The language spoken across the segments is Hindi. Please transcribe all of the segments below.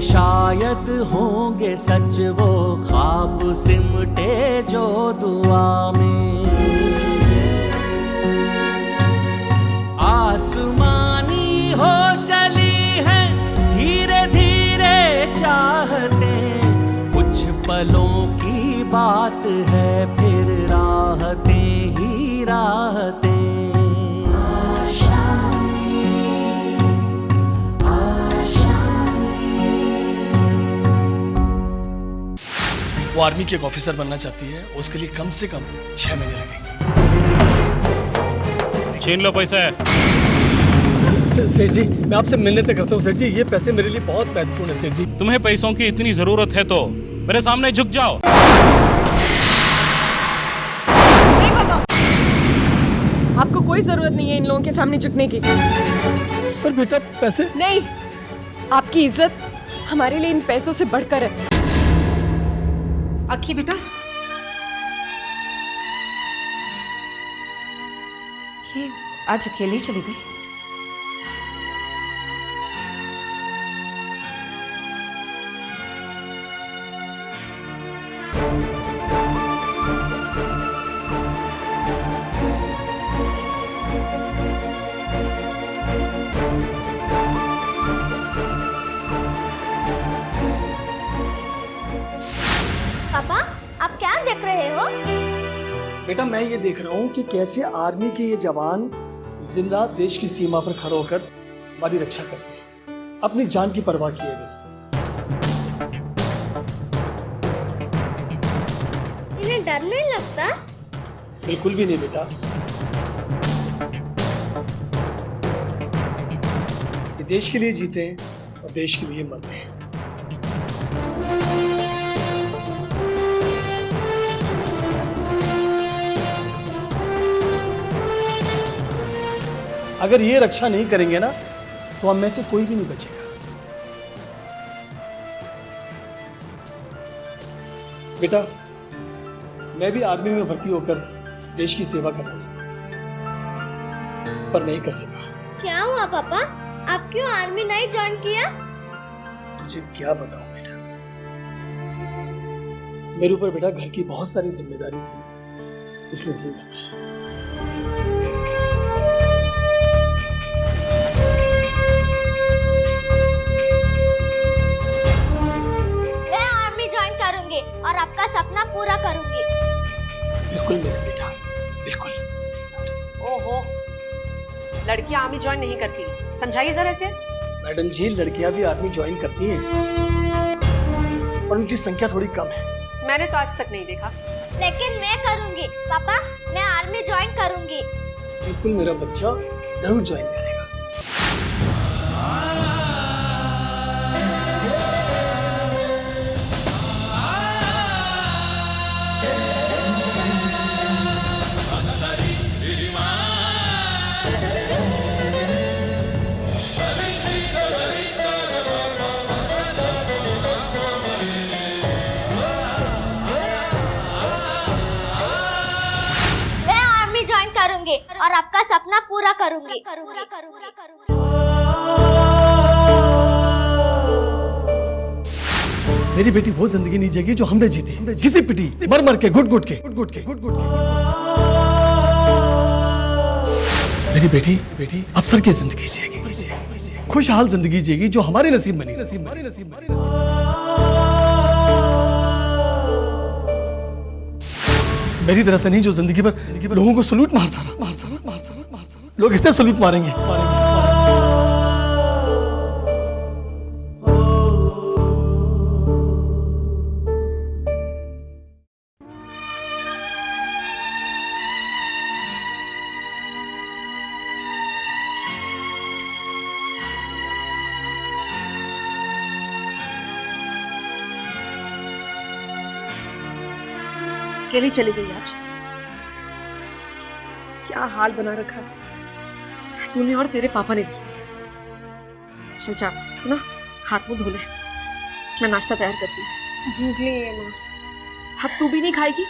शायद होंगे सच वो ख्वाब सिमटे जो दुआ में। आसमानी हो चली है धीरे धीरे चाहते, कुछ पलों की बात है फिर राहतें ही राहतें। वो आर्मी की एक ऑफिसर बनना चाहती है, उसके लिए कम से कम 6 महीने लगेंगे। छीन लो पैसा है। सेठ जी, मैं आपसे मिन्नतें करता हूँ सेठ जी, ये पैसे मेरे लिए बहुत महत्वपूर्ण है सेठ जी। तुम्हें पैसों की इतनी जरूरत है तो मेरे सामने झुक जाओ। नहीं पापा, आपको कोई जरूरत नहीं है इन लोगों के सामने झुकने की। पर बेटा पैसे नहीं, आपकी इज्जत हमारे लिए इन पैसों से बढ़कर है। अक्की बेटा, ये आज अकेली चली गई। पापा, आप क्या देख रहे हो? बेटा मैं ये देख रहा हूँ कि कैसे आर्मी के ये जवान दिन रात देश की सीमा पर खड़े होकर हमारी रक्षा करते हैं, अपनी जान की परवाह किए बिना। इन्हें डर नहीं लगता? बिल्कुल भी नहीं बेटा, ये देश के लिए जीते हैं और देश के लिए मरते हैं। अगर ये रक्षा नहीं करेंगे ना तो हम में से कोई भी नहीं बचेगा। बेटा मैं भी आर्मी में भर्ती होकर देश की सेवा करना चाहता, पर नहीं कर सका। क्या हुआ पापा? आप क्यों आर्मी नहीं ज्वाइन किया? तुझे क्या बताऊं बेटा, मेरे ऊपर बेटा घर की बहुत सारी जिम्मेदारी थी, इसलिए नहीं कर पाया। और आपका सपना पूरा करूंगी। बिल्कुल मेरा बेटा, बिल्कुल। ओहो, लड़कियां आर्मी ज्वाइन नहीं करती, समझाइए जरा इसे। मैडम जी, लड़कियां भी आर्मी ज्वाइन करती हैं, और उनकी संख्या थोड़ी कम है। मैंने तो आज तक नहीं देखा। लेकिन मैं करूंगी पापा, मैं आर्मी ज्वाइन करूंगी। बिल्कुल मेरा बच्चा जरूर ज्वाइन करेगा। और आपका सपना पूरा करूंगी। मेरी बेटी वो जिंदगी नहीं जिएगी जो हमने जीती, घिसी पिटी, मर मर के, घुट घुट के। मेरी बेटी अफसर की जिंदगी जिएगी, खुशहाल जिंदगी जिएगी जो हमारे नसीब में नहीं। मेरी तरह से नहीं जो जिंदगी भर लोगों को सलूट मारता रहा। लोग इससे सलूट मारेंगे। अकेली चली गई आज। क्या हाल बना रखा तूने और तेरे पापा ने भी। चल जा ना, हाथ मुंह धो ले, मैं नाश्ता तैयार करती हूँ। भूख नहीं है माँ। अब तू भी नहीं खाएगी?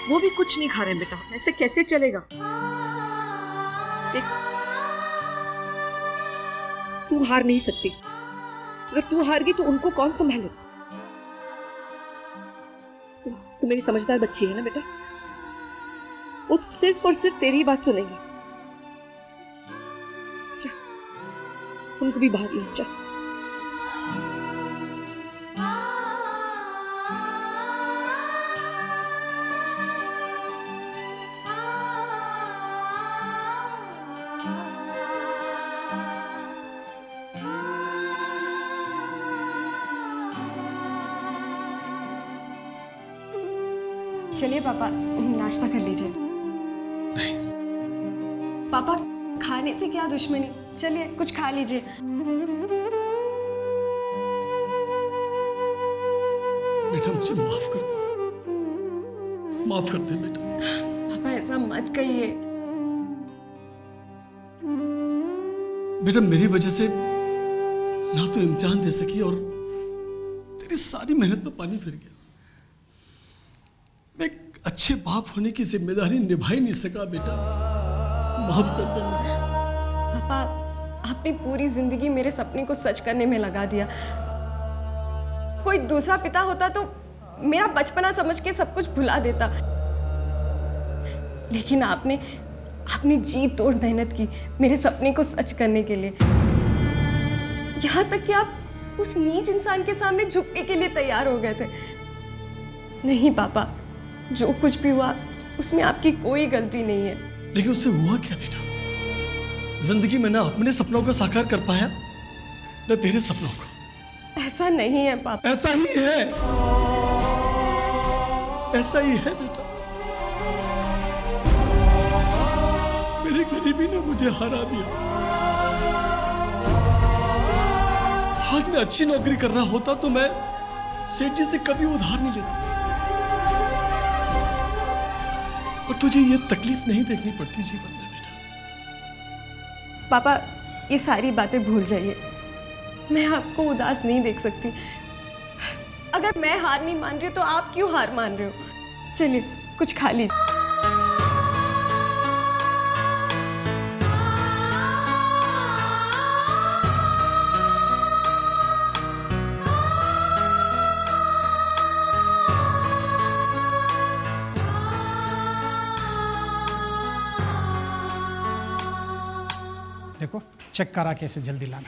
वो भी कुछ नहीं खा रहे बेटा, ऐसे कैसे चलेगा? देख, तू हार नहीं सकती, अगर तू हार गई तो उनको कौन संभाले? तू मेरी समझदार बच्ची है ना बेटा, वो सिर्फ और सिर्फ तेरी ही बात सुनेंगे। जा, उनको भी बाहर ले जा। चलिए पापा, नाश्ता कर लीजिए। पापा, खाने से क्या दुश्मनी, चलिए कुछ खा लीजिए। बेटा मुझे माफ कर दे, माफ कर दे बेटा। पापा ऐसा मत कहिए। बेटा मेरी वजह से ना तो इम्तिहान दे सकी और तेरी सारी मेहनत में पानी फिर गया। मैं एक अच्छे बाप होने की जिम्मेदारी निभा ही नहीं सका बेटा, माफ कर दे मुझे। पापा, आपने पूरी जिंदगी मेरे सपने को सच करने में लगा दिया। कोई दूसरा पिता होता तो मेरा बचपना समझ के सब कुछ भुला देता, लेकिन आपने जी तोड़ मेहनत की मेरे सपने को सच करने के लिए। यहाँ तक कि आप उस नीच इंसान के सामने झुकने के लिए तैयार हो गए थे। नहीं पापा, जो कुछ भी हुआ उसमें आपकी कोई गलती नहीं है। लेकिन उससे हुआ क्या बेटा? जिंदगी में ना अपने सपनों को साकार कर पाया ना तेरे सपनों को। ऐसा नहीं है पापा। ऐसा ही है, ऐसा ही है बेटा। मेरी गरीबी ने मुझे हरा दिया। आज मैं अच्छी नौकरी कर रहा होता तो मैं सेठ जी से कभी उधार नहीं लेता, और तुझे ये तकलीफ नहीं देखनी पड़ती जीवन में बेटा। पापा, ये सारी बातें भूल जाइए। मैं आपको उदास नहीं देख सकती। अगर मैं हार नहीं मान रही हूँ तो आप क्यों हार मान रहे हो? चलिए कुछ खा लीजिए। देखो चेक करा कैसे जल्दी लाना।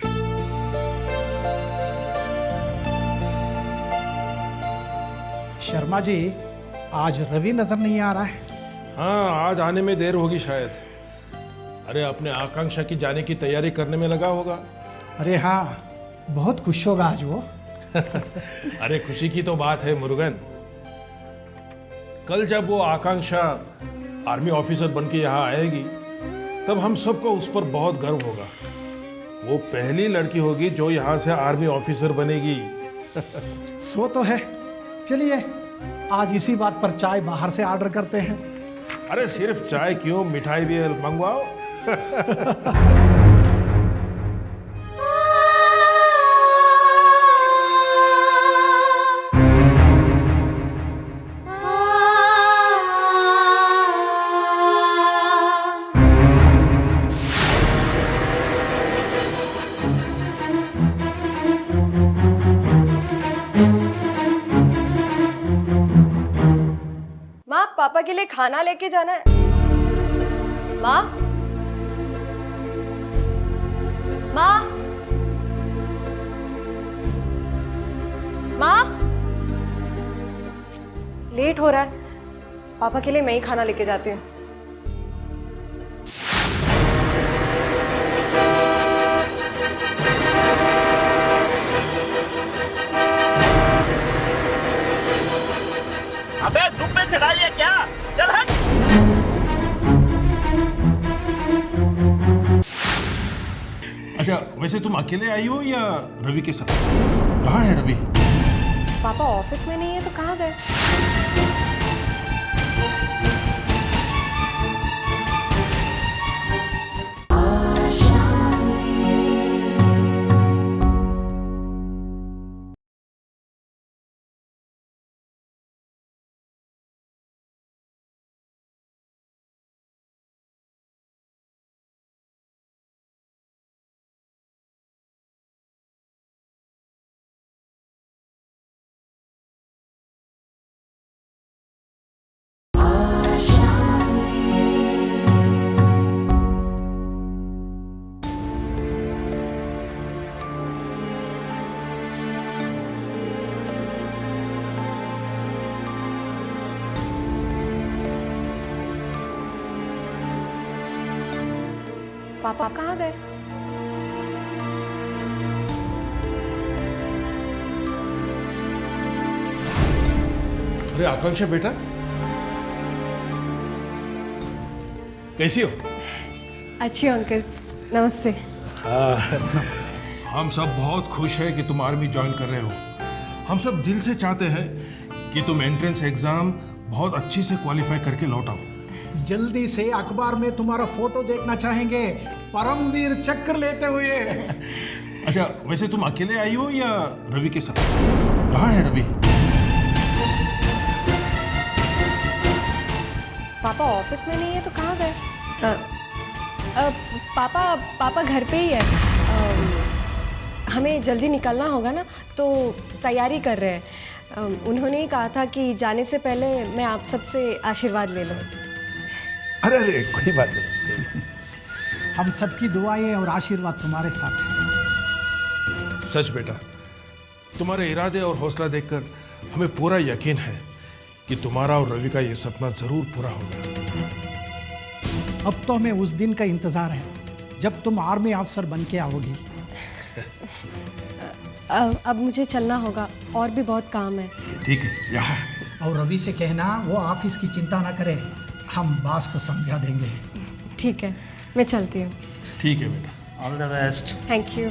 शर्मा जी, आज रवि नजर नहीं आ रहा है। हाँ, आज आने में देर होगी शायद। अरे अपने आकांक्षा की जाने की तैयारी करने में लगा होगा। अरे हाँ, बहुत खुश होगा आज वो। अरे खुशी की तो बात है मुरुगन। कल जब वो आकांक्षा आर्मी ऑफिसर बन के यहाँ आएगी तब हम सबको उस पर बहुत गर्व होगा। वो पहली लड़की होगी जो यहाँ से आर्मी ऑफिसर बनेगी। सो तो है। चलिए आज इसी बात पर चाय बाहर से ऑर्डर करते हैं। अरे सिर्फ चाय क्यों, मिठाई भी मंगवाओ। माँ, पापा के लिए खाना लेके जाना है। माँ, माँ, माँ, लेट हो रहा है। पापा के लिए मैं ही खाना लेके जाती हूँ। अबे धूप में चढ़ा लिया क्या? चल हट। अच्छा, वैसे तुम अकेले आई हो या रवि के साथ? कहाँ है रवि? पापा ऑफिस में नहीं है तो कहाँ गए? पापा कहाँ गए? अरे आकांक्षा बेटा, कैसी हो? अच्छी हो अंकल, नमस्ते। हम सब बहुत खुश हैं कि तुम आर्मी ज्वाइन कर रहे हो। हम सब दिल से चाहते हैं कि तुम एंट्रेंस एग्जाम बहुत अच्छी से क्वालिफाई करके लौट आओ। जल्दी से अखबार में तुम्हारा फोटो देखना चाहेंगे, परमवीर चक्र लेते हुए। अच्छा, वैसे तुम अकेले आई हो या रवि के साथ? कहाँ है रवि? पापा ऑफिस में नहीं है तो कहाँ गए? पापा घर पे ही है। हमें जल्दी निकलना होगा ना, तो तैयारी कर रहे हैं। उन्होंने ही कहा था कि जाने से पहले मैं आप सबसे आशीर्वाद ले लूं। अरे अरे कोई बात नहीं। हम सबकी दुआएं और आशीर्वाद तुम्हारे साथ हैं। सच बेटा, तुम्हारे इरादे और हौसला देखकर हमें पूरा यकीन है कि तुम्हारा और रवि का ये सपना जरूर पूरा होगा। अब तो हमें उस दिन का इंतजार है जब तुम आर्मी अफसर बन के आओगी। अब मुझे चलना होगा, और भी बहुत काम है। ठीक है, यहाँ। और रवि से कहना वो ऑफिस की चिंता ना करे, हम बॉस को समझा देंगे। ठीक है, मैं चलती हूँ। ठीक है बेटा, all the best. Thank you.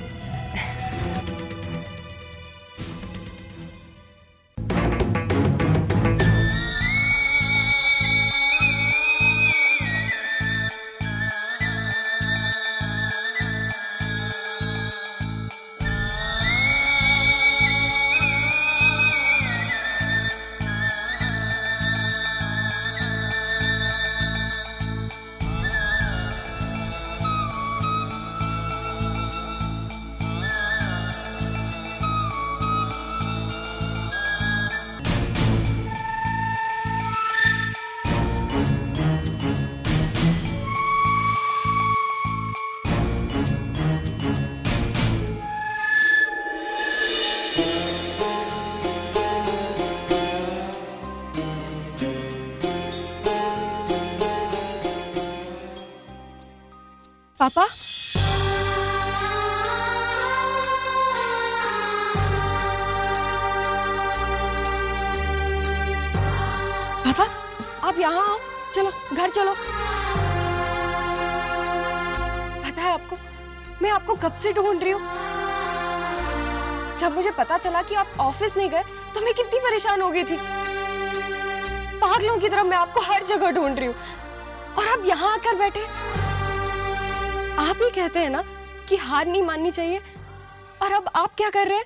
पापा, पापा आप यहाँ आओ, चलो घर चलो। पता है आपको, मैं आपको कब से ढूंढ रही हूँ। जब मुझे पता चला कि आप ऑफिस नहीं गए तो मैं कितनी परेशान हो गई थी। पागलों की तरह मैं आपको हर जगह ढूंढ रही हूँ, और आप यहाँ आकर बैठे। आप ही कहते हैं ना कि हार नहीं माननी चाहिए, और अब आप क्या कर रहे हैं?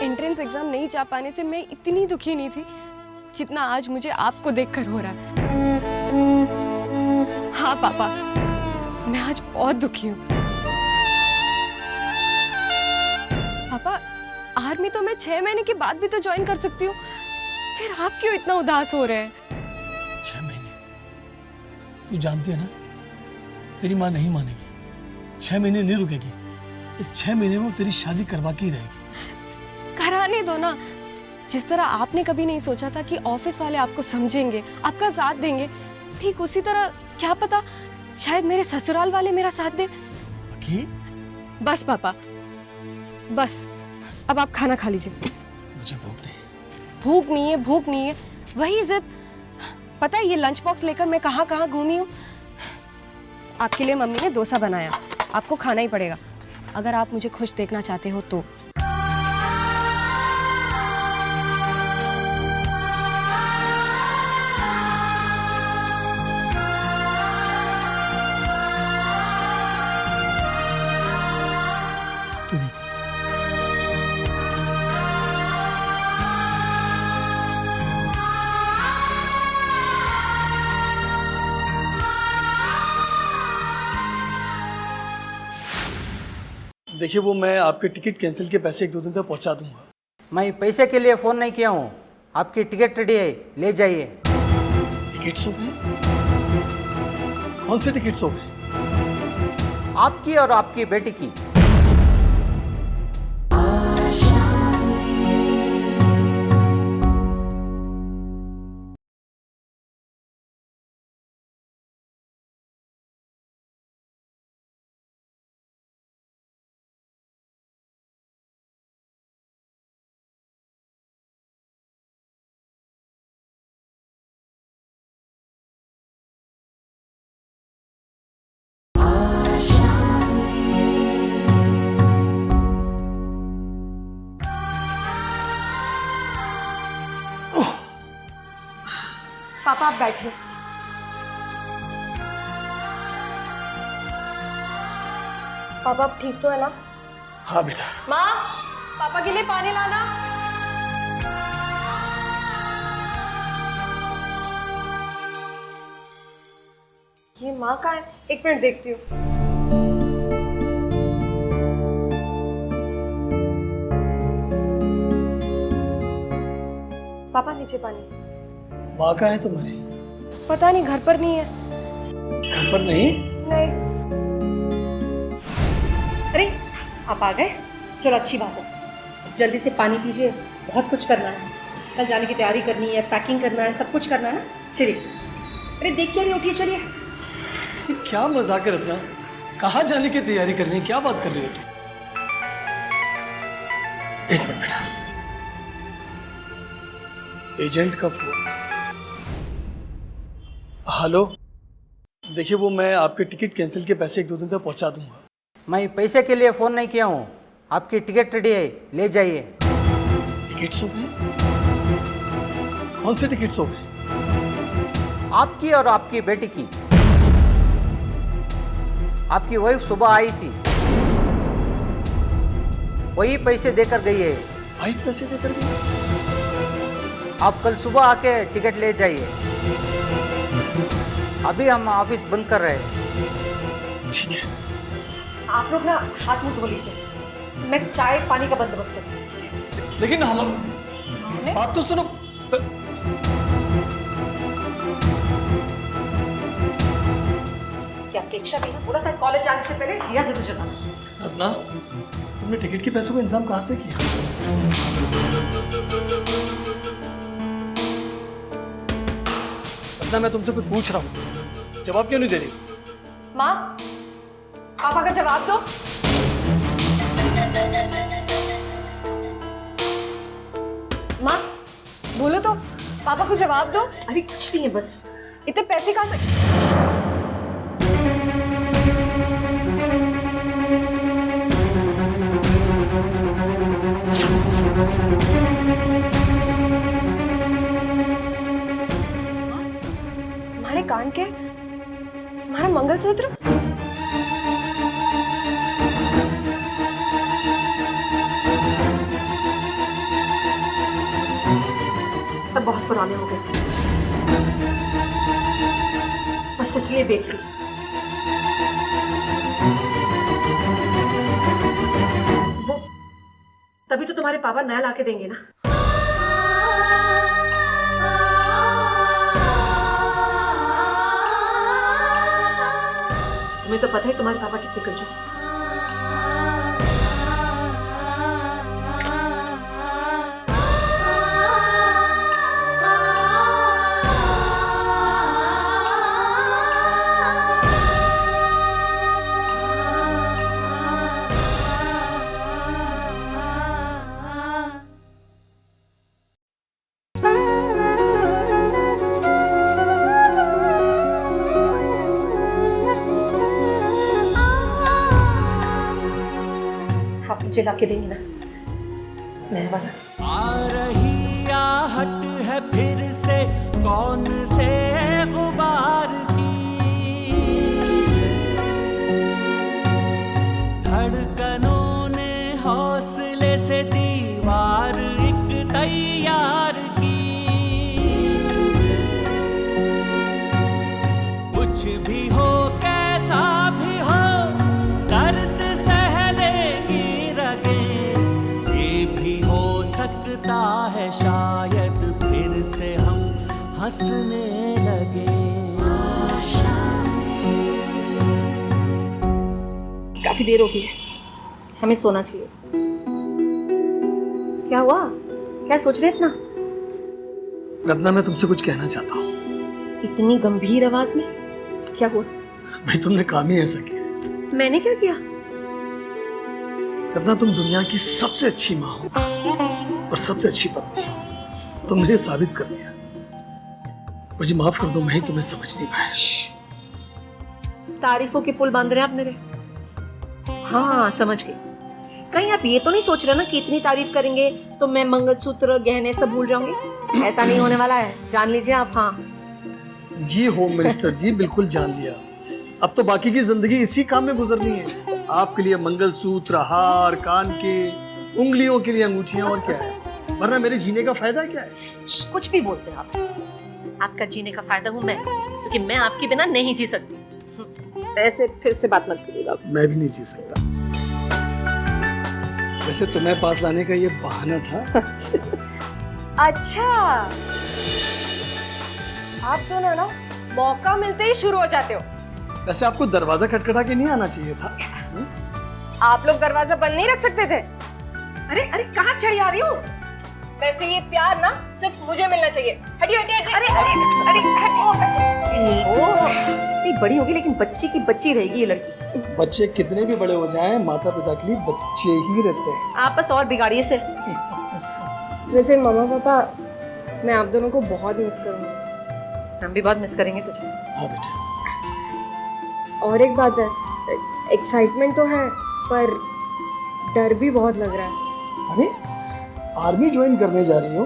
एंट्रेंस एग्जाम नहीं जा पाने से मैं इतनी दुखी नहीं थी जितना आज मुझे आपको देखकर हो रहा है। हाँ पापा, मैं आज बहुत दुखी हूँ। पापा, आर्मी तो मैं 6 महीने के बाद भी तो ज्वाइन कर सकती हूँ, फिर आप क्यों इतना उदास हो रहे हैं? 6 महीने? तू जानती है ना, तेरी माँ नहीं मानेगी। 6 महीने नहीं रुकेगी। इस 6 महीने में वो तेरी शादी करवा के ही रहेगी। कराने दो ना। जिस तरह आपने कभी नहीं सोचा था कि ऑफिस वाले आपको समझेंगे, आपका साथ देंगे, ठीक उसी तरह क्या पता शायद मेरे ससुराल वाले मेरा साथ दे। बस पापा, बस अब आप खाना खा लीजिए। मुझे भूख नहीं। भूख नहीं है, भूख नहीं है, वही जिद। पता है ये लंच बॉक्स लेकर मैं कहाँ कहाँ घूमी हूँ। आपके लिए मम्मी ने डोसा बनाया, आपको खाना ही पड़ेगा अगर आप मुझे खुश देखना चाहते हो तो। देखिए, वो मैं आपके टिकट कैंसिल के पैसे 1-2 दिन में पहुंचा दूंगा। मैं पैसे के लिए फ़ोन नहीं किया हूँ, आपकी टिकट रेडी है, ले जाइए। टिकट्स हो गए? कौन से टिकट्स हो गए? आपकी और आपकी बेटी की। पापा आप बैठिए। पापा आप ठीक तो है ना? हाँ बेटा। माँ, पापा के लिए पानी लाना। ये माँ कहाँ है? एक मिनट देखती हूँ। पापा नीचे पानी। माँ कहाँ है तुम्हारी? पता नहीं, घर पर नहीं है। घर पर नहीं? नहीं। अरे आप आ गए, चलो अच्छी बात है। जल्दी से पानी पीजिए, बहुत कुछ करना है। कल जाने की तैयारी करनी है, पैकिंग करना है, सब कुछ करना है ना। चलिए। अरे देख के उठिए, चलिए। ये क्या मजाक है रत्ना? कहाँ जाने की तैयारी करनी है? क्या बात कर रही हो तुम? एक मिनट बेटा। एजेंट का फोन। हेलो, देखिए वो मैं आपके टिकट कैंसिल के पैसे 1-2 दिन पे पहुंचा दूंगा। मैं पैसे के लिए फ़ोन नहीं किया हूँ, आपकी टिकट रेडी है, ले जाइए। टिकट्स हो गए? कौन से टिकट्स हो गए? आपकी और आपकी बेटी की। आपकी वाइफ सुबह आई थी, वही पैसे देकर गई है। वाइफ पैसे देकर गई? आप कल सुबह आके टिकट ले जाइए। अभी हम ऑफिस बंद कर रहे हैं। ठीक है। आप लोग ना हाथ मुंह धो लीजिए, मैं चाय पानी का बंदोबस्त करती हूँ। लेकिन हम बात तो सुनो। क्या अपेक्षा भी ना, बोला था कॉलेज आने से पहले दिया जरूर जलाना। रत्ना, तुमने टिकट के पैसों का इंतजाम कहाँ से किया? रत्ना, मैं तुमसे कुछ पूछ रहा हूँ, जवाब क्यों नहीं दे रही? माँ, पापा का जवाब दो। माँ, बोलो तो, पापा को जवाब दो। अरे कुछ नहीं है, बस इतने पैसे कहाँ से? तुम्हारे कान के, तुम्हारा मंगलसूत्र। सब बहुत पुराने हो गए थे, बस इसलिए बेच दी। वो तभी तो तुम्हारे पापा नया लाके देंगे ना। तुम्हें तो पता है तुम्हारे पापा कितने कंजूस हैं। मुझे लाके देंगे ना नया वाला। आ रही आहट है फिर से कौन से गुबार की, धड़कनों ने हौसले से दीवार एक तैयार की। कुछ भी हो कैसा भी हो दर्द सह लेगी रगें, ये भी हो सकता है शायद फिर से हम हंसने लगे। काफी देर हो गई है, हमें सोना चाहिए। क्या हुआ, क्या सोच रहे इतना? रत्ना, मैं तुमसे कुछ कहना चाहता हूँ। इतनी गंभीर आवाज में? क्या हुआ? भाई तुमने काम ही ऐसा किया। मैंने क्या किया? रत्ना, तुम दुनिया की सबसे अच्छी माँ हो और सबसे अच्छी पत्नी हो। तुमने साबित कर दिया। मुझे माफ कर दो, मैं ही तुम्हें समझ नहीं पाया। तारीफों के पुल बांध रहे हैं आप मेरे। हाँ समझ गई। कहीं आप ये तो नहीं सोच रहे ना कि इतनी तारीफ करेंगे तो मैं मंगलसूत्र गहने सब भूल जाऊंगी? ऐसा नहीं होने वाला है, जान लीजिए आप। हाँ जी होम मिनिस्टर जी, बिल्कुल जान लिया। अब तो बाकी की जिंदगी इसी काम में गुजरनी है। आपके लिए मंगलसूत्र, हार, कान के, उंगलियों के लिए अंगूठियां, और क्या है, वरना मेरे जीने का फायदा क्या है? कुछ भी बोलते हैं आप। आपका जीने का फायदा हूँ मैं, क्योंकि मैं आपके बिना नहीं जी सकती। ऐसे फिर से बात मत करिएगा। मैं भी नहीं जी सकता। वैसे तुम्हें पास लाने का ये बहाना था। अच्छा, आप तो ना मौका मिलते ही शुरू हो जाते हो। वैसे आपको दरवाजा खटखटा के नहीं आना चाहिए था। आप लोग दरवाजा बंद नहीं रख सकते थे? अरे अरे कहाँ चढ़ी आ रही हो? वैसे ये प्यार ना सिर्फ मुझे मिलना चाहिए। हटिए हटिए हटिए। अरे अरे इतनी बड़ी होगी लेकिन बच्ची की बच्ची रहेगी ये लड़की। बच्चे कितने भी बड़े हो जाएं, माता पिता के लिए बच्चे ही रहते हैं। आप बस और बिगाड़िए से। वैसे मम्मा पापा, मैं आप दोनों को बहुत मिस करूंगी। हम भी बहुत मिस करेंगे तुझे। हाँ बेटा। और एक बात है, एक्साइटमेंट तो है पर डर भी बहुत लग रहा है। अरे आर्मी ज्वाइन करने जा रही हो,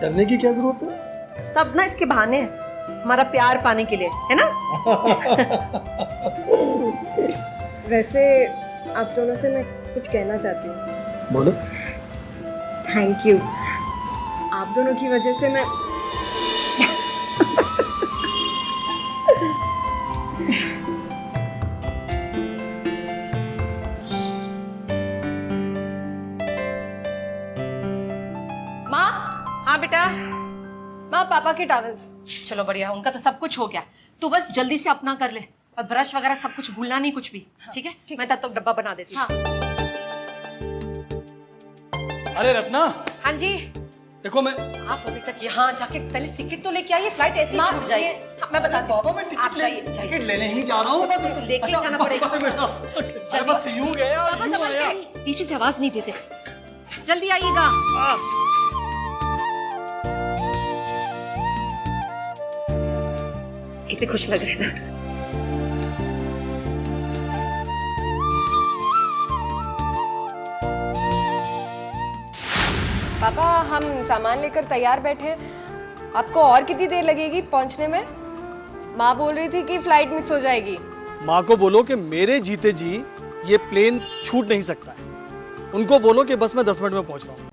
डरने की क्या जरूरत है? सब ना इसके बहाने हैं, हमारा प्यार पाने के लिए, है ना? वैसे आप दोनों से मैं कुछ कहना चाहती हूँ। बोलो। Thank you. आप दोनों की वजह से मैं माँ। हाँ बेटा। माँ, पापा के टॉवल्स। चलो बढ़िया, उनका तो सब कुछ हो गया। तू बस जल्दी से अपना कर ले, और ब्रश वगैरह सब कुछ भूलना नहीं कुछ भी। ठीक है? मैं तब तक डब्बा बना देती हूँ। अरे रत्ना। हाँ जी। देखो मैं। आप अभी तक यहाँ जाके पहले टिकट तो लेके आइए, फ्लाइट ऐसे ही छूट जाएगी। हाँ, मैं बताती हूँ। आप जाइए जाइए। टिकट लेने ही जा रहा हूँ। तो लेके जाना पड़ेगा। जल्दी। बस यूं गया, पापा यूं समझ आया। गए, पीछे से आवाज नहीं देते। जल्दी आइएगा। कितने खुश लग रहे हैं ना। पापा, हम सामान लेकर तैयार बैठे हैं। आपको और कितनी देर लगेगी पहुंचने में? माँ बोल रही थी कि फ्लाइट मिस हो जाएगी। माँ को बोलो कि मेरे जीते जी ये प्लेन छूट नहीं सकता है। उनको बोलो कि बस मैं 10 मिनट में पहुंच रहा हूँ।